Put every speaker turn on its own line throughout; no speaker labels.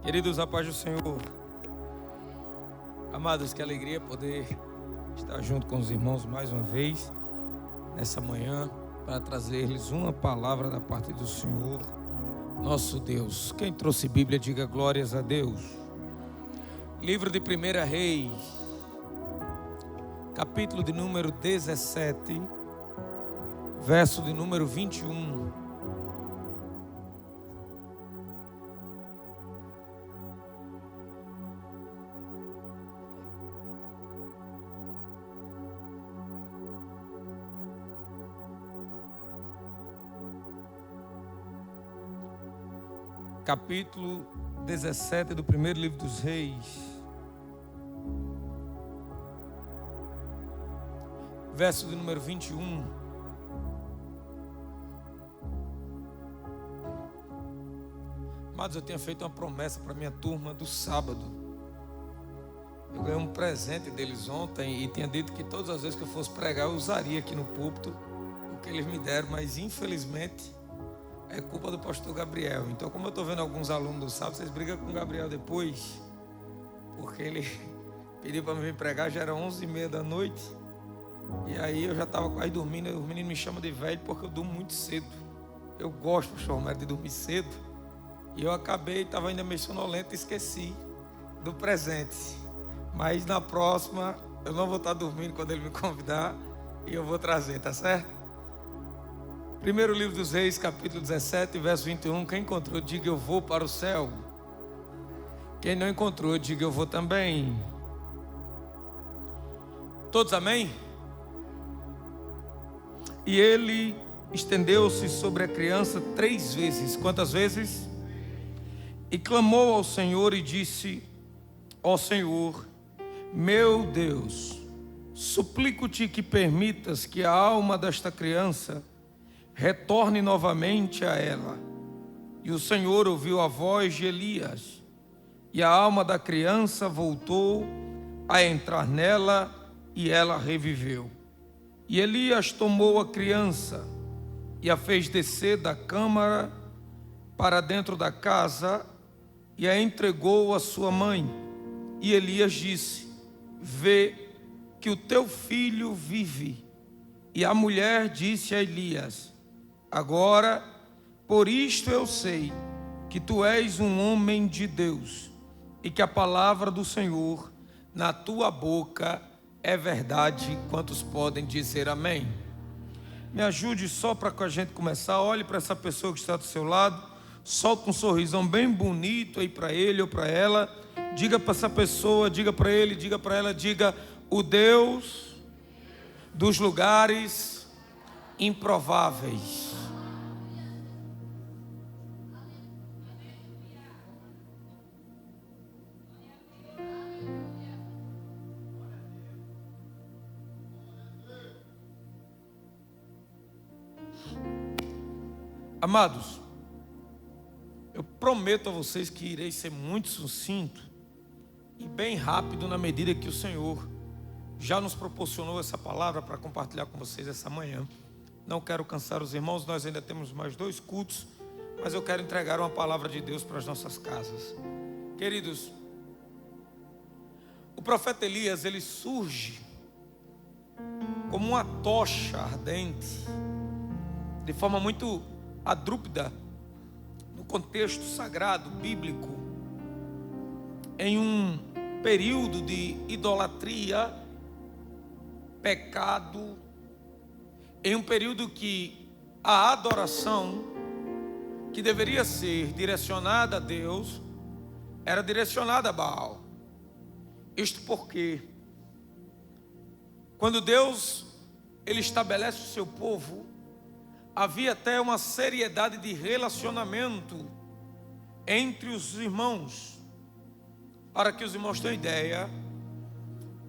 Queridos, a paz do Senhor. Amados, que alegria poder estar junto com os irmãos mais uma vez, nessa manhã, para trazer-lhes uma palavra da parte do Senhor, nosso Deus. Quem trouxe Bíblia, diga glórias a Deus. Livro de 1 Reis, capítulo de número 17, verso de número 21. Capítulo 17 do primeiro livro dos Reis, verso de número 21. Amados, eu tinha feito uma promessa para minha turma do sábado. Eu ganhei um presente deles ontem e tinha dito que todas as vezes que eu fosse pregar eu usaria aqui no púlpito o que eles me deram, mas infelizmente é culpa do pastor Gabriel. Então, como eu estou vendo alguns alunos do sábado, vocês brigam com o Gabriel depois, porque ele pediu para me vir pregar, já era 11h30 da noite, e aí eu já estava quase dormindo. Os meninos me chamam de velho porque eu durmo muito cedo. Eu gosto, pastor Romero, de dormir cedo, e eu acabei, estava ainda meio sonolento e esqueci do presente. Mas na próxima eu não vou estar dormindo quando ele me convidar, e eu vou trazer, tá certo? Primeiro livro dos Reis, capítulo 17, verso 21. Quem encontrou, diga eu vou para o céu. Quem não encontrou, diga eu vou também. Todos amém? E ele estendeu-se sobre a criança 3 vezes. Quantas vezes? E clamou ao Senhor e disse: ó Senhor, meu Deus, suplico-te que permitas que a alma desta criança retorne novamente a ela. E o Senhor ouviu a voz de Elias, e a alma da criança voltou a entrar nela, e ela reviveu. E Elias tomou a criança e a fez descer da câmara para dentro da casa e a entregou à sua mãe. E Elias disse: vê que o teu filho vive. E a mulher disse a Elias: agora, por isto eu sei que tu és um homem de Deus e que a palavra do Senhor na tua boca é verdade. Quantos podem dizer amém? Me ajude só para que a gente começar. Olhe para essa pessoa que está do seu lado, solta um sorrisão bem bonito aí para ele ou para ela. Diga para essa pessoa, diga para ele, diga para ela, diga: o Deus dos lugares improváveis. Amados, eu prometo a vocês que irei ser muito sucinto e bem rápido na medida que o Senhor já nos proporcionou essa palavra para compartilhar com vocês essa manhã. Não quero cansar os irmãos, nós ainda temos mais 2 cultos, mas eu quero entregar uma palavra de Deus para as nossas casas. Queridos, o profeta Elias, ele surge como uma tocha ardente, de forma muito adrúpida, no contexto sagrado, bíblico, em um período de idolatria, pecado, em um período que a adoração, que deveria ser direcionada a Deus, era direcionada a Baal. Isto porque, quando Deus ele estabelece o seu povo, havia até uma seriedade de relacionamento entre os irmãos. Para que os irmãos tenham ideia,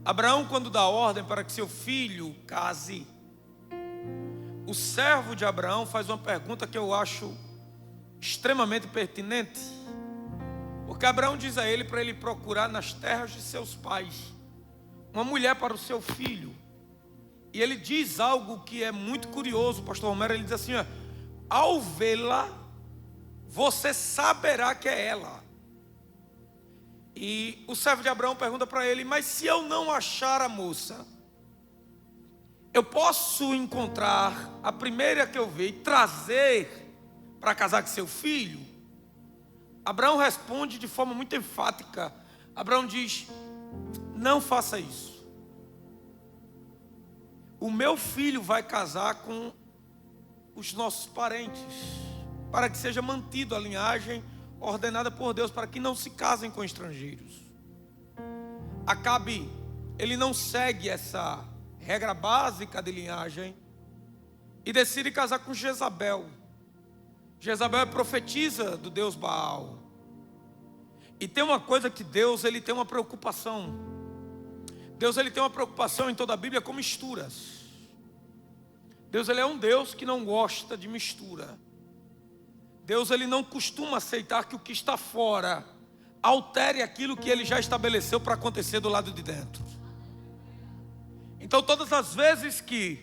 Abraão, quando dá ordem para que seu filho case, o servo de Abraão faz uma pergunta que eu acho extremamente pertinente, porque Abraão diz a ele para ele procurar nas terras de seus pais uma mulher para o seu filho. E ele diz algo que é muito curioso, pastor Romero. Ele diz assim: ao vê-la, você saberá que é ela. E o servo de Abraão pergunta para ele: mas se eu não achar a moça, eu posso encontrar a primeira que eu ver e trazer para casar com seu filho? Abraão responde de forma muito enfática. Abraão diz: não faça isso. O meu filho vai casar com os nossos parentes, para que seja mantida a linhagem ordenada por Deus, para que não se casem com estrangeiros. Acabe, ele não segue essa regra básica de linhagem e decide casar com Jezabel. Jezabel é profetisa do deus Baal. E tem uma coisa que Deus, ele tem uma preocupação. Deus, ele tem uma preocupação em toda a Bíblia com misturas. Deus, ele é um Deus que não gosta de mistura. Deus, ele não costuma aceitar que o que está fora altere aquilo que ele já estabeleceu para acontecer do lado de dentro. Então, todas as vezes que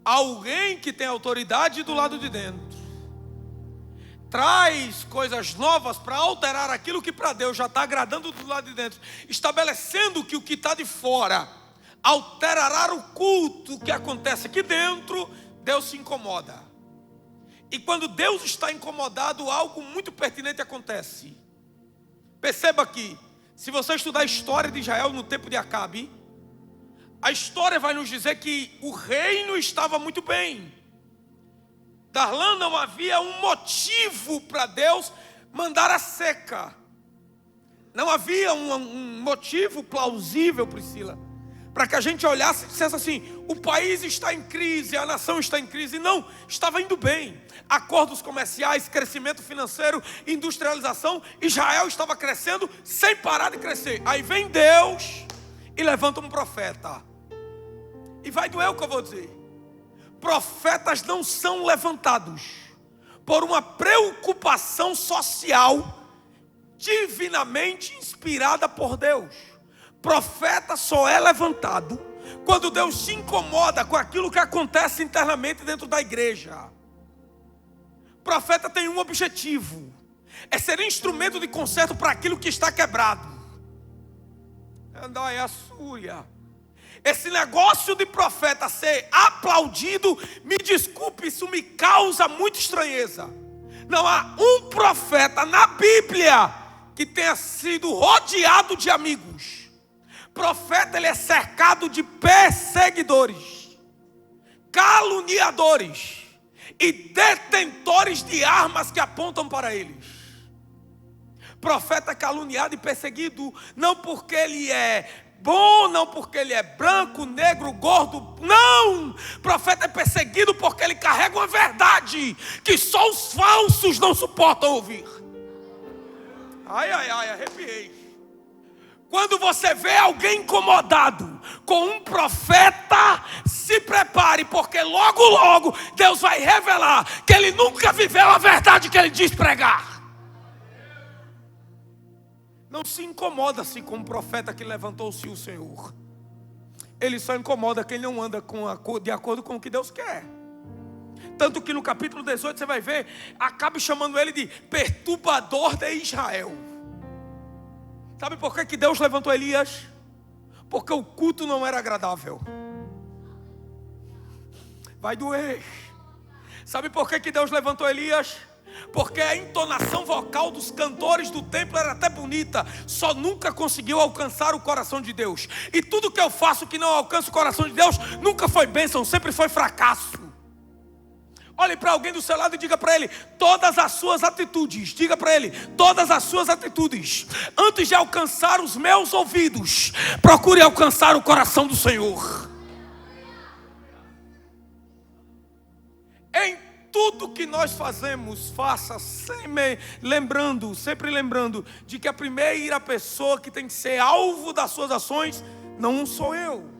alguém que tem autoridade do lado de dentro traz coisas novas para alterar aquilo que para Deus já está agradando do lado de dentro, estabelecendo que o que está de fora alterará o culto que acontece aqui dentro, Deus se incomoda. E quando Deus está incomodado, algo muito pertinente acontece. Perceba que, se você estudar a história de Israel no tempo de Acabe, a história vai nos dizer que o reino estava muito bem. Darlan, não havia um motivo para Deus mandar a seca. Não havia um motivo plausível, Priscila, para que a gente olhasse e dissesse assim: o país está em crise, a nação está em crise. Não, estava indo bem. Acordos comerciais, crescimento financeiro, industrialização. Israel estava crescendo sem parar de crescer. Aí vem Deus e levanta um profeta. E vai doer o que eu vou dizer. Profetas não são levantados por uma preocupação social divinamente inspirada por Deus. Profeta só é levantado quando Deus se incomoda com aquilo que acontece internamente dentro da igreja. Profeta tem um objetivo: é ser instrumento de conserto para aquilo que está quebrado. Andai a súria. Esse negócio de profeta ser aplaudido, me desculpe, isso me causa muita estranheza. Não há um profeta na Bíblia que tenha sido rodeado de amigos. Profeta, ele é cercado de perseguidores, caluniadores e detentores de armas que apontam para eles. Profeta é caluniado e perseguido não porque ele é bom, não porque ele é branco, negro, gordo. Não! Profeta é perseguido porque ele carrega uma verdade que só os falsos não suportam ouvir. Ai, ai, ai, arrepiei. Quando você vê alguém incomodado com um profeta, se prepare, porque logo, logo Deus vai revelar que ele nunca viveu a verdade que ele diz pregar. Não se incomoda-se com um profeta que levantou-se o Senhor. Ele só incomoda quem não anda de acordo com o que Deus quer. Tanto que no capítulo 18 você vai ver, Acabe chamando ele de perturbador de Israel. Sabe por que Deus levantou Elias? Porque o culto não era agradável. Vai doer. Sabe por que Deus levantou Elias? Porque a entonação vocal dos cantores do templo era até bonita, só nunca conseguiu alcançar o coração de Deus. E tudo que eu faço que não alcança o coração de Deus nunca foi bênção, sempre foi fracasso. Olhe para alguém do seu lado e diga para ele: todas as suas atitudes, diga para ele, todas as suas atitudes, antes de alcançar os meus ouvidos, procure alcançar o coração do Senhor. Em tudo que nós fazemos, faça sempre lembrando de que a primeira pessoa que tem que ser alvo das suas ações não sou eu,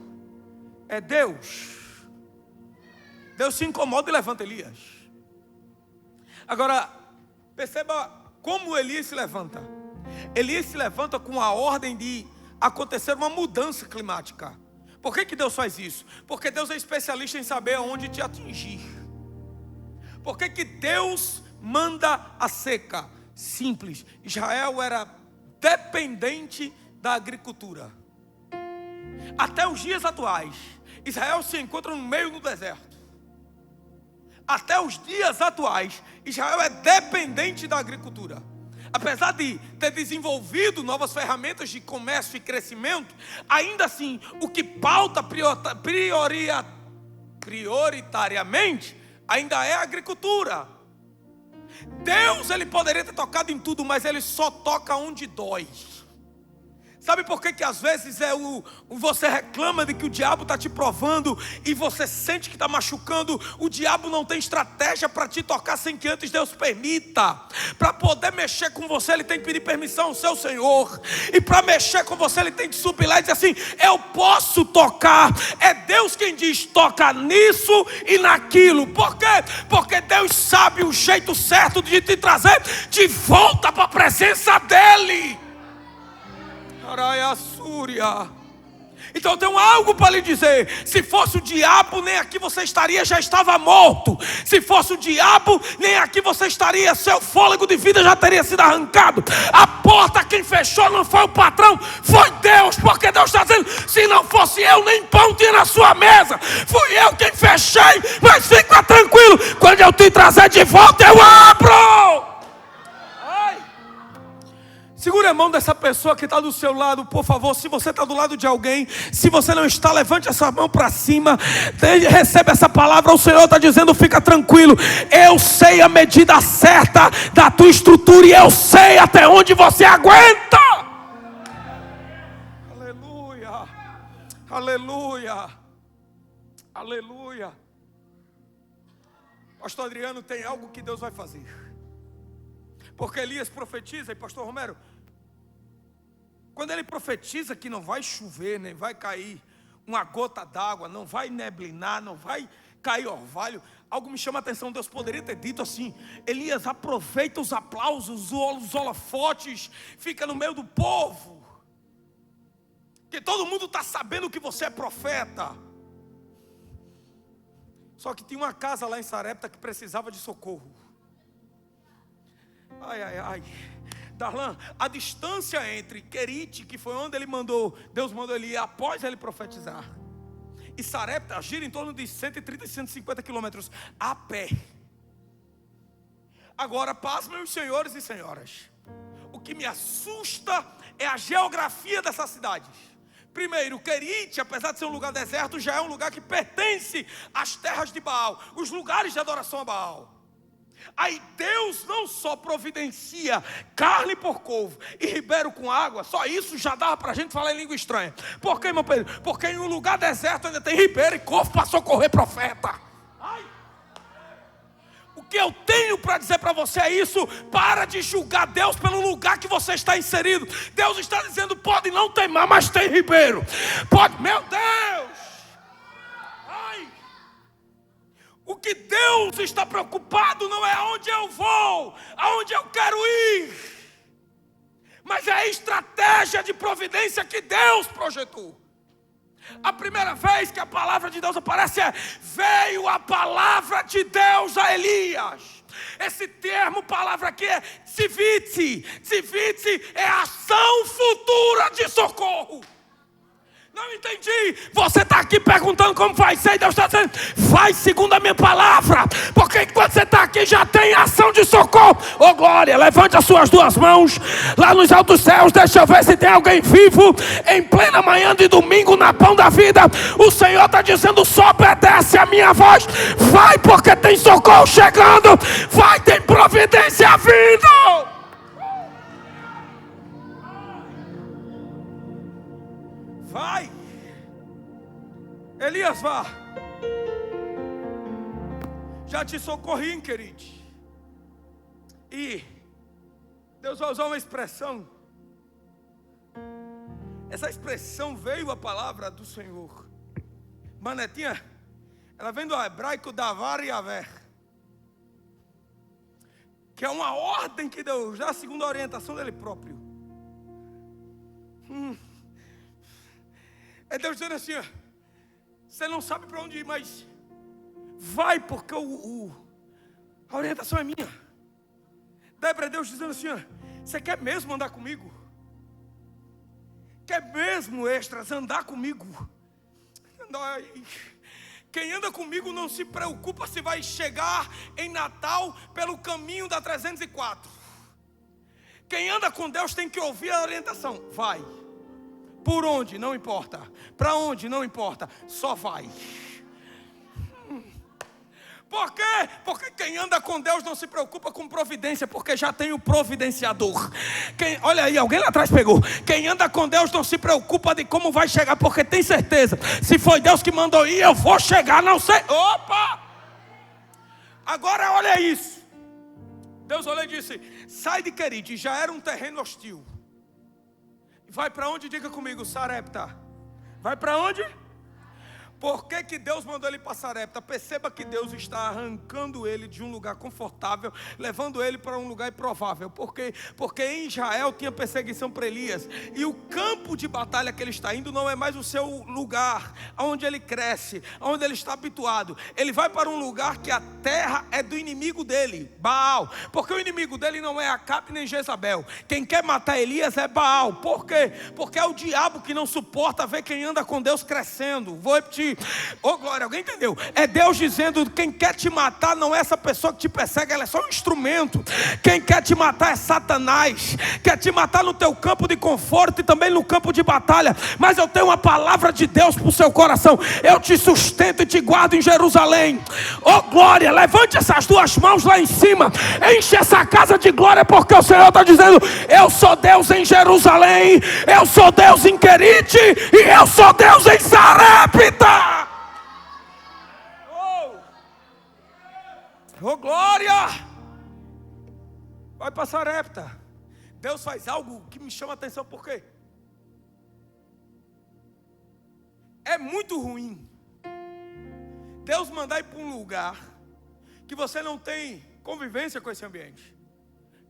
é Deus. Deus se incomoda e levanta Elias. Agora, perceba como Elias se levanta. Elias se levanta com a ordem de acontecer uma mudança climática. Por que Deus faz isso? Porque Deus é especialista em saber aonde te atingir. Por que Deus manda a seca? Simples. Israel era dependente da agricultura. Até os dias atuais, Israel se encontra no meio do deserto. Até os dias atuais, Israel é dependente da agricultura. Apesar de ter desenvolvido novas ferramentas de comércio e crescimento, ainda assim, o que pauta prioritariamente ainda é a agricultura. Deus, ele poderia ter tocado em tudo, mas ele só toca onde dói. Sabe por que às vezes você reclama de que o diabo está te provando e você sente que está machucando? O diabo não tem estratégia para te tocar sem que antes Deus permita. Para poder mexer com você, ele tem que pedir permissão ao seu Senhor. E para mexer com você, ele tem que subir lá e dizer assim: eu posso tocar. É Deus quem diz: toca nisso e naquilo. Por quê? Porque Deus sabe o jeito certo de te trazer de volta para a presença dEle. Então eu tenho algo para lhe dizer. Se fosse o diabo, nem aqui você estaria, já estava morto. Se fosse o diabo, nem aqui você estaria, seu fôlego de vida já teria sido arrancado. A porta quem fechou não foi o patrão, foi Deus. Porque Deus está dizendo: se não fosse eu, nem pão tinha na sua mesa. Fui eu quem fechei, mas fica tranquilo, quando eu te trazer de volta, eu abro. Segure a mão dessa pessoa que está do seu lado, por favor. Se você está do lado de alguém, se você não está, levante essa mão para cima. Recebe essa palavra. O Senhor está dizendo: fica tranquilo, eu sei a medida certa da tua estrutura e eu sei até onde você aguenta. Aleluia, aleluia, aleluia. Pastor Adriano, tem algo que Deus vai fazer. Porque Elias profetiza, e pastor Romero, quando ele profetiza que não vai chover, nem vai cair uma gota d'água, não vai neblinar, não vai cair orvalho, algo me chama a atenção. Deus poderia ter dito assim: Elias, aproveita os aplausos, os holofotes, fica no meio do povo, que todo mundo está sabendo que você é profeta. Só que tinha uma casa lá em Sarepta que precisava de socorro. Ai, ai, ai. Darlan, a distância entre Querite, que foi onde Deus mandou ele ir após ele profetizar, e Sarepta gira em torno de 130 e 150 quilômetros a pé. Agora, paz, meus senhores e senhoras, o que me assusta é a geografia dessas cidades. Primeiro, Querite, apesar de ser um lugar deserto, já é um lugar que pertence às terras de Baal, os lugares de adoração a Baal. Aí Deus não só providencia carne por couve e ribeiro com água, só isso já dava para a gente falar em língua estranha. Por quê, meu Pedro? Porque em um lugar deserto ainda tem ribeiro e couve para socorrer profeta. Ai. O que eu tenho para dizer para você é isso: para de julgar Deus pelo lugar que você está inserido. Deus está dizendo: pode não ter mar, mas tem ribeiro. Pode, meu Deus. O que Deus está preocupado não é aonde eu vou, aonde eu quero ir, mas é a estratégia de providência que Deus projetou. A primeira vez que a palavra de Deus aparece veio a palavra de Deus a Elias. Esse termo, palavra aqui é tzivitzi. Tzivitzi é ação futura de socorro. Não entendi. Você está aqui perguntando como vai ser, e Deus está dizendo: vai segundo a minha palavra, porque quando você está aqui já tem ação de socorro. Ô glória, levante as suas duas mãos lá nos altos céus. Deixa eu ver se tem alguém vivo em plena manhã de domingo na Pão da Vida. O Senhor está dizendo: só obedece a minha voz. Vai, porque tem socorro chegando. Vai, tem providência vindo. Vai, Elias, vá. Já te socorri, hein, querido. E Deus vai usar uma expressão. Essa expressão veio a palavra do Senhor. Manetinha, ela vem do hebraico davar e haver, que é uma ordem que Deus dá segundo a orientação dele próprio. É Deus dizendo assim: você não sabe para onde ir, mas vai, porque a orientação é minha. Daí para Deus dizendo assim: você quer mesmo andar comigo? quer mesmo, extras, andar comigo. Quem anda comigo não se preocupa se vai chegar em Natal pelo caminho da 304. Quem anda com Deus tem que ouvir a orientação. Vai. Por onde? Não importa. Para onde? Não importa. Só vai. Por quê? Porque quem anda com Deus não se preocupa com providência, porque já tem o providenciador. Olha aí, alguém lá atrás pegou. Quem anda com Deus não se preocupa de como vai chegar, porque tem certeza. Se foi Deus que mandou ir, eu vou chegar, não sei. Opa! Agora olha isso. Deus olhou e disse: sai de Querite, já era um terreno hostil. Vai para onde? Diga comigo, Sarepta. Vai para onde? Por que Deus mandou ele para Sarepta? Perceba que Deus está arrancando ele de um lugar confortável, levando ele para um lugar improvável. Por quê? Porque em Israel tinha perseguição para Elias, e o campo de batalha que ele está indo não é mais o seu lugar, onde ele cresce, onde ele está habituado. Ele vai para um lugar que a terra é do inimigo dele, Baal. Porque o inimigo dele não é Acabe nem Jezabel. Quem quer matar Elias é Baal. Por quê? Porque é o diabo que não suporta ver quem anda com Deus crescendo. Vou repetir. Oh glória, alguém entendeu? É Deus dizendo: quem quer te matar não é essa pessoa que te persegue, ela é só um instrumento. Quem quer te matar é Satanás. Quer te matar no teu campo de conforto e também no campo de batalha. Mas eu tenho uma palavra de Deus para o seu coração: eu te sustento e te guardo em Jerusalém. Oh glória, levante essas duas mãos lá em cima, enche essa casa de glória, porque o Senhor está dizendo: eu sou Deus em Jerusalém, eu sou Deus em Querite, e eu sou Deus em Sarepta. Oh glória! Vai para Sarepta. Deus faz algo que me chama a atenção. Por quê? É muito ruim Deus mandar ir para um lugar que você não tem convivência com esse ambiente.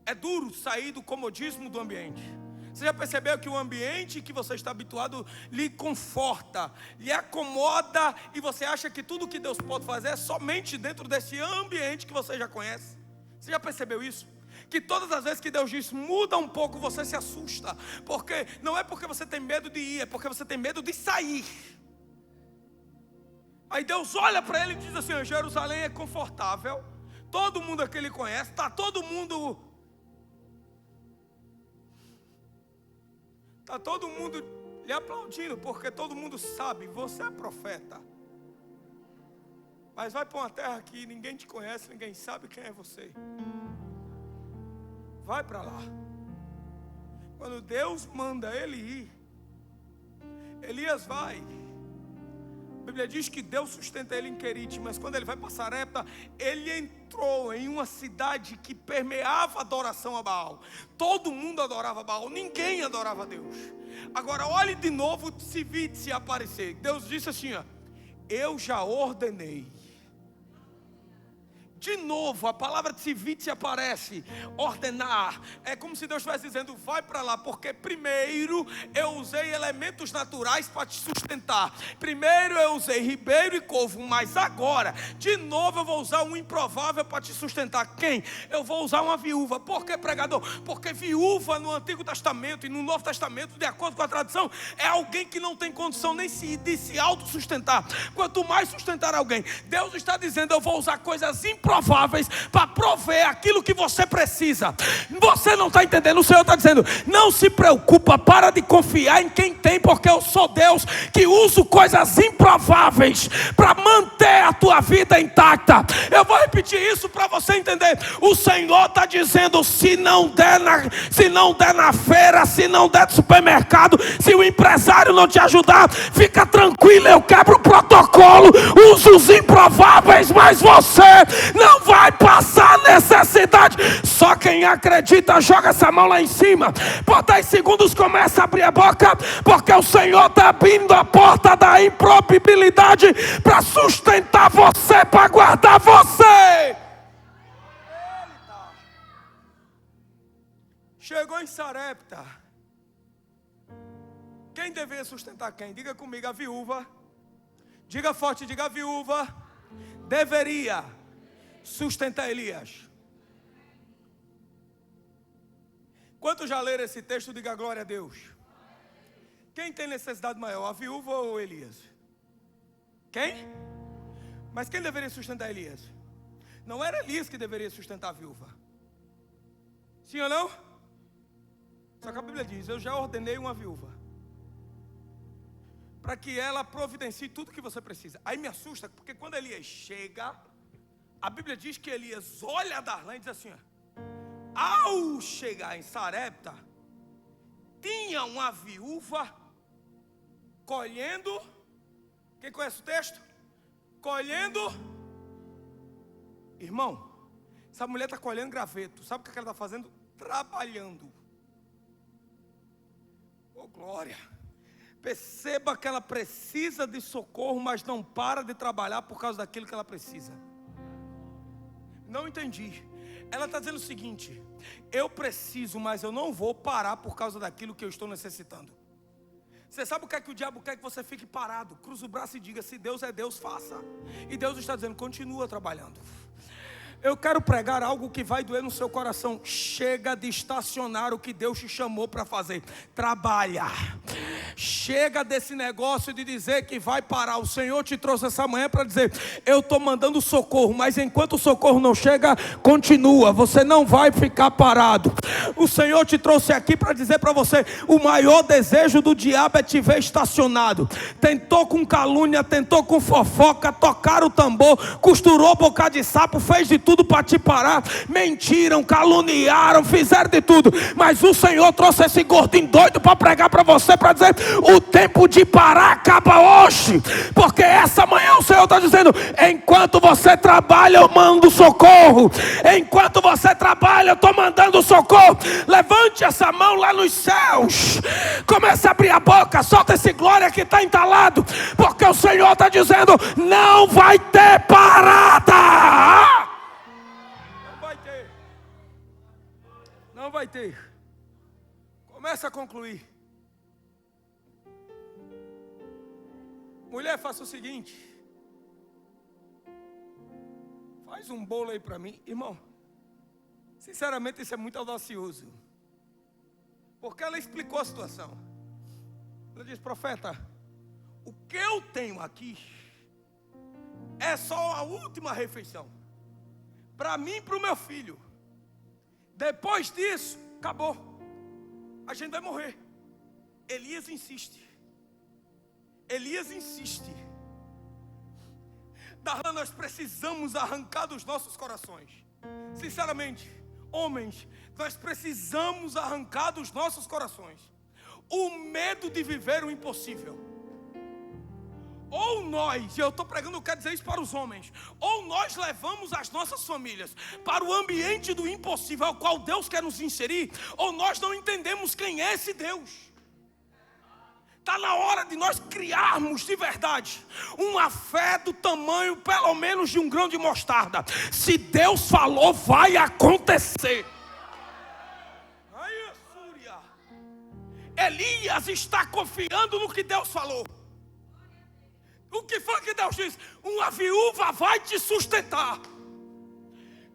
É duro sair do comodismo do ambiente. Você já percebeu que o ambiente que você está habituado lhe conforta, lhe acomoda, e você acha que tudo que Deus pode fazer é somente dentro desse ambiente que você já conhece? Você já percebeu isso? Que todas as vezes que Deus diz muda um pouco, você se assusta. Porque não é porque você tem medo de ir, é porque você tem medo de sair. Aí Deus olha para ele e diz assim: Jerusalém é confortável, todo mundo aqui ele conhece, está todo mundo lhe aplaudindo, porque todo mundo sabe, você é profeta. Mas vai para uma terra que ninguém te conhece, ninguém sabe quem é você. Vai para lá. Quando Deus manda ele ir, Elias vai. A Bíblia diz que Deus sustenta ele em Querite, mas quando ele vai para Sarepta, ele entrou em uma cidade que permeava a adoração a Baal. Todo mundo adorava Baal, ninguém adorava Deus. Agora olhe de novo se aparecer. Deus disse assim: ó, eu já ordenei. De novo, a palavra tzivit aparece, ordenar. É como se Deus estivesse dizendo: vai para lá, porque primeiro eu usei elementos naturais para te sustentar. Primeiro eu usei ribeiro e covo, mas agora, de novo eu vou usar um improvável para te sustentar. Quem? Eu vou usar uma viúva. Por que, pregador? Porque viúva no Antigo Testamento e no Novo Testamento, de acordo com a tradição, é alguém que não tem condição nem de se autossustentar. Quanto mais sustentar alguém, Deus está dizendo: eu vou usar coisas improváveis para prover aquilo que você precisa. Você não está entendendo? O Senhor está dizendo: não se preocupa, para de confiar em quem tem, porque eu sou Deus que uso coisas improváveis para manter a tua vida intacta. Eu vou repetir isso para você entender. O Senhor está dizendo: se não der na feira, se não der no supermercado, se o empresário não te ajudar, fica tranquilo, eu quebro o protocolo, uso os improváveis, mas você não vai passar necessidade. Só quem acredita joga essa mão lá em cima. Por 10 segundos começa a abrir a boca, porque o Senhor está abrindo a porta da improbabilidade para sustentar você, para guardar você. Chegou em Sarepta. Quem deveria sustentar quem? Diga comigo: a viúva. Diga forte, diga: a viúva deveria sustentar Elias. Quantos já leram esse texto? Diga glória a Deus. Quem tem necessidade maior, a viúva ou Elias? Quem? Mas quem deveria sustentar Elias? Não era Elias que deveria sustentar a viúva. Sim ou não? Só que a Bíblia diz: eu já ordenei uma viúva para que ela providencie tudo que você precisa. Aí me assusta, porque quando Elias chega, a Bíblia diz que Elias olha Darlan e diz assim: ao chegar em Sarepta, tinha uma viúva colhendo. Quem conhece o texto? Colhendo. Irmão, essa mulher está colhendo graveto. Sabe o que ela está fazendo? Trabalhando. Oh glória. Perceba que ela precisa de socorro, mas não para de trabalhar por causa daquilo que ela precisa. Não entendi. Ela está dizendo o seguinte: eu preciso, mas eu não vou parar por causa daquilo que eu estou necessitando. Você sabe o que é que o diabo quer? Que você fique parado, cruze o braço e diga: se Deus é Deus, faça. E Deus está dizendo: continua trabalhando. Eu quero pregar algo que vai doer no seu coração. Chega de estacionar o que Deus te chamou para fazer. Trabalha. Chega desse negócio de dizer que vai parar. O Senhor te trouxe essa manhã para dizer: eu estou mandando socorro, mas enquanto o socorro não chega, continua. Você não vai ficar parado. O Senhor te trouxe aqui para dizer para você: o maior desejo do diabo é te ver estacionado. Tentou com calúnia, tentou com fofoca, tocaram o tambor, costurou boca de sapo, fez de tudo para te parar, mentiram, caluniaram, fizeram de tudo, mas o Senhor trouxe esse gordinho doido para pregar para você, para dizer: o tempo de parar acaba hoje, porque essa manhã o Senhor está dizendo: enquanto você trabalha eu mando socorro, enquanto você trabalha eu estou mandando socorro. Levante essa mão lá nos céus, comece a abrir a boca, solta esse glória que está entalado, porque o Senhor está dizendo: não vai ter parada. Não vai ter. Começa a concluir. Mulher, faça o seguinte: faz um bolo aí para mim. Irmão, sinceramente isso é muito audacioso, porque ela explicou a situação. Ela disse: profeta, o que eu tenho aqui é só a última refeição para mim e para o meu filho. Depois disso, acabou. A gente vai morrer. Elias insiste. Elias insiste. Darlan, nós precisamos arrancar dos nossos corações. Sinceramente, homens, nós precisamos arrancar dos nossos corações o medo de viver o impossível. Ou nós, eu estou pregando, eu quero dizer isso para os homens, ou nós levamos as nossas famílias para o ambiente do impossível ao qual Deus quer nos inserir, ou nós não entendemos quem é esse Deus. Está na hora de nós criarmos de verdade uma fé do tamanho pelo menos de um grão de mostarda. Se Deus falou, vai acontecer. Elias está confiando no que Deus falou. O que foi que Deus disse? Uma viúva vai te sustentar.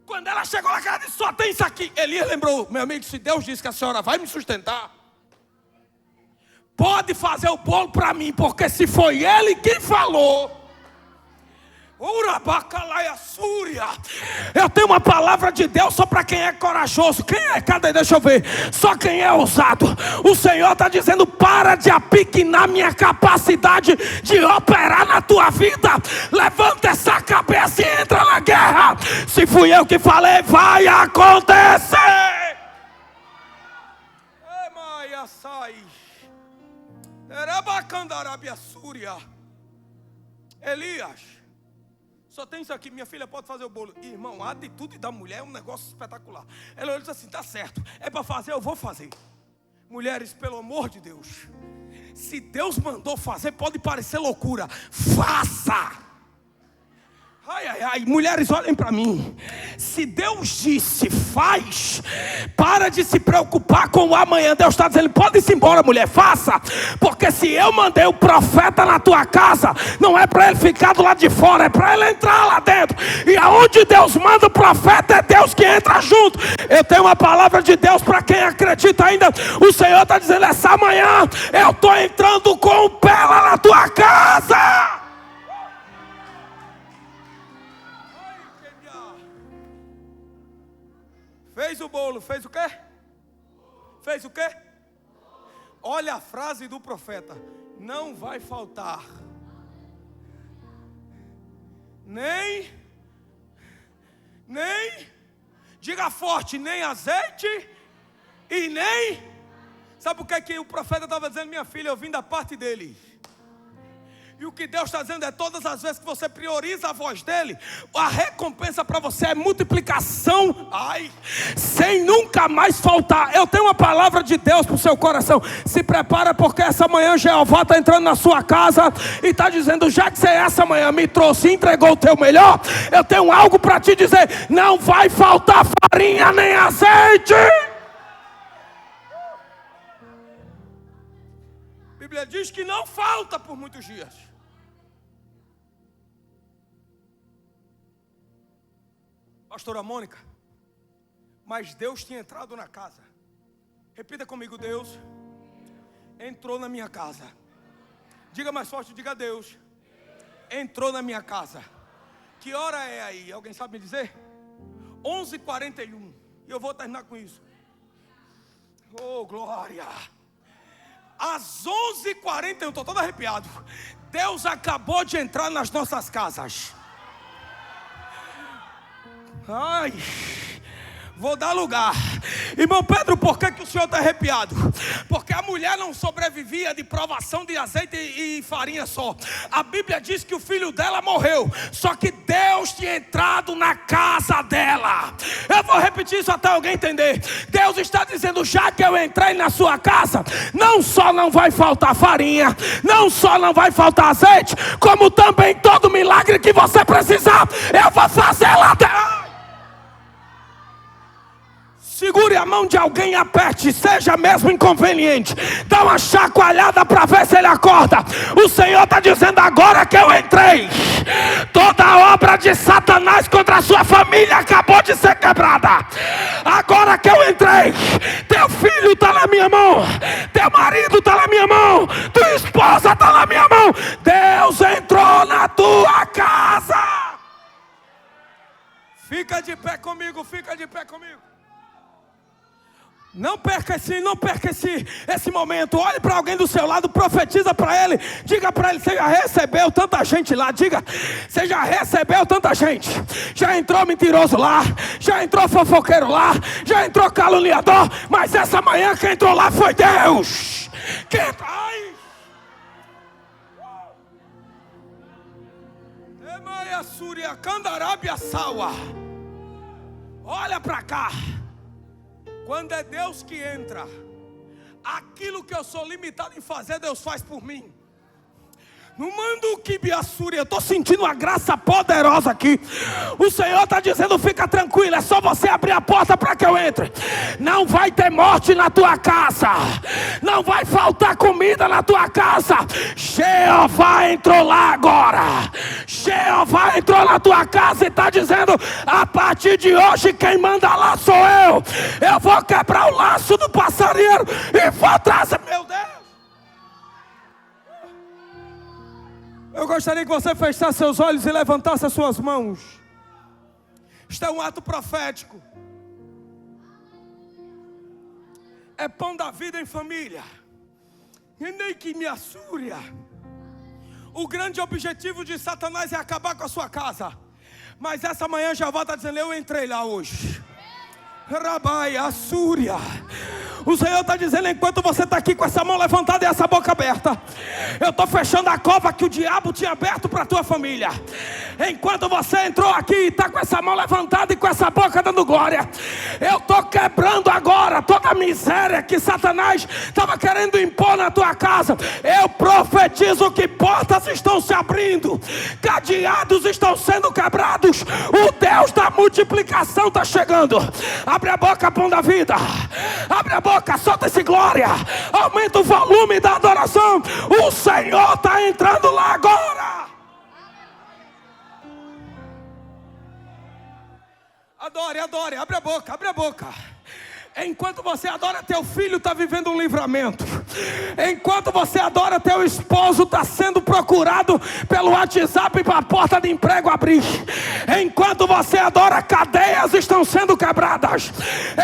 Quando ela chegou lá, ela disse: só tem isso aqui. Elias lembrou: meu amigo, se Deus disse que a senhora vai me sustentar, pode fazer o bolo para mim, porque se foi Ele quem falou. Eu tenho uma palavra de Deus só para quem é corajoso. Quem é? Cadê? Deixa eu ver. Só quem é ousado. O Senhor está dizendo: para de apiquinar minha capacidade de operar na tua vida. Levanta essa cabeça e entra na guerra. Se fui eu que falei, vai acontecer. Elias, só tem isso aqui, minha filha pode fazer o bolo. Irmão, a atitude da mulher é um negócio espetacular. Ela disse assim: tá certo, é para fazer, eu vou fazer. Mulheres, pelo amor de Deus, se Deus mandou fazer, pode parecer loucura, faça.
Ai, ai, ai, mulheres, olhem para mim. Se Deus disse, faz, para de se preocupar com o amanhã. Deus está dizendo, pode ir embora, mulher, faça. Porque se eu mandei o profeta na tua casa, não é para ele ficar do lado de fora, é para ele entrar lá dentro. E aonde Deus manda o profeta, é Deus que entra junto. Eu tenho uma palavra de Deus para quem acredita ainda. O Senhor está dizendo, essa manhã eu estou entrando com o pé lá na tua casa.
Fez o bolo, fez o quê? Fez o quê? Olha a frase do profeta: não vai faltar nem, diga forte, nem azeite e nem. Sabe o que é que o profeta estava dizendo? Minha filha, eu vim da parte dele. E o que Deus está dizendo é, todas as vezes que você prioriza a voz dele, a recompensa para você é multiplicação, sem nunca mais faltar. Eu tenho uma palavra de Deus para o seu coração. Se prepara, porque essa manhã Jeová está entrando na sua casa e está dizendo, já que você essa manhã me trouxe e entregou o teu melhor, eu tenho algo para te dizer. Não vai faltar farinha nem azeite. A Bíblia diz que não falta por muitos dias. Pastora Mônica, mas Deus tinha entrado na casa. Repita comigo, Deus entrou na minha casa. Diga mais forte, diga, Deus entrou na minha casa. Que hora é aí? Alguém sabe me dizer? 11h41. E eu vou terminar com isso. Oh, glória! Às 11h41, eu estou todo arrepiado. Deus acabou de entrar nas nossas casas. Ai, vou dar lugar. Irmão Pedro, por que o senhor está arrepiado? Porque a mulher não sobrevivia de provação de azeite e farinha só. A Bíblia diz que o filho dela morreu, só que Deus tinha entrado na casa dela. Eu vou repetir isso até alguém entender. Deus está dizendo, já que eu entrei na sua casa, não só não vai faltar farinha, não só não vai faltar azeite, como também todo milagre que você precisar, eu vou fazer lá dentro. Segure a mão de alguém e aperte, seja mesmo inconveniente. Dá uma chacoalhada para ver se ele acorda. O Senhor está dizendo, agora que eu entrei, toda a obra de Satanás contra a sua família acabou de ser quebrada. Agora que eu entrei, teu filho está na minha mão, teu marido está na minha mão, tua esposa está na minha mão. Deus entrou na tua casa. Fica de pé comigo, fica de pé comigo. Não perca esse momento. Olhe para alguém do seu lado, profetiza para ele. Diga para ele, você já recebeu tanta gente lá. Diga, você já recebeu tanta gente. Já entrou mentiroso lá, já entrou fofoqueiro lá, já entrou caluniador. Mas essa manhã quem entrou lá foi Deus. Ai! Olha para cá. Quando é Deus que entra, aquilo que eu sou limitado em fazer, Deus faz por mim. Não manda o Kibiassuri, eu estou sentindo uma graça poderosa aqui. O Senhor está dizendo, fica tranquilo, é só você abrir a porta para que eu entre. Não vai ter morte na tua casa, não vai faltar comida na tua casa. Jeová entrou lá agora. Jeová entrou na tua casa e está dizendo, a partir de hoje quem manda lá sou eu. Eu vou quebrar o laço do passarinheiro e vou trazer, meu Deus. Eu gostaria que você fechasse seus olhos e levantasse as suas mãos. Isto é um ato profético. É pão da vida em família. E nem que me assúria. O grande objetivo de Satanás é acabar com a sua casa. Mas essa manhã Jeová está dizendo, eu entrei lá hoje. Rabai, Assúria. O Senhor está dizendo, enquanto você está aqui com essa mão levantada e essa boca aberta, eu estou fechando a cova que o diabo tinha aberto para a tua família. Enquanto você entrou aqui e está com essa mão levantada e com essa boca dando glória, eu estou quebrando agora toda a miséria que Satanás estava querendo impor
for na tua casa, eu profetizo que portas estão se abrindo, cadeados estão sendo quebrados, o Deus da multiplicação está chegando. Abre a boca, pão da vida. Abre a boca, solta esse glória. Aumenta o volume da adoração. O Senhor está entrando lá agora. Adore, adore, abre a boca, abre a boca. Enquanto você adora, teu filho está vivendo um livramento. Enquanto você adora, teu esposo está sendo procurado pelo WhatsApp para a porta de emprego abrir. Enquanto você adora, cadeias estão sendo quebradas.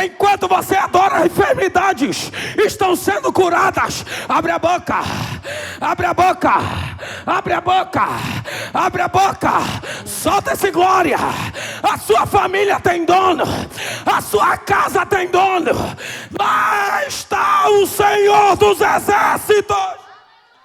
Enquanto você adora, enfermidades estão sendo curadas. Abre a boca, abre a boca, abre a boca, abre a boca. Solta esse glória. A sua família tem dono, a sua casa tem dono. Lá está o Senhor dos Exércitos.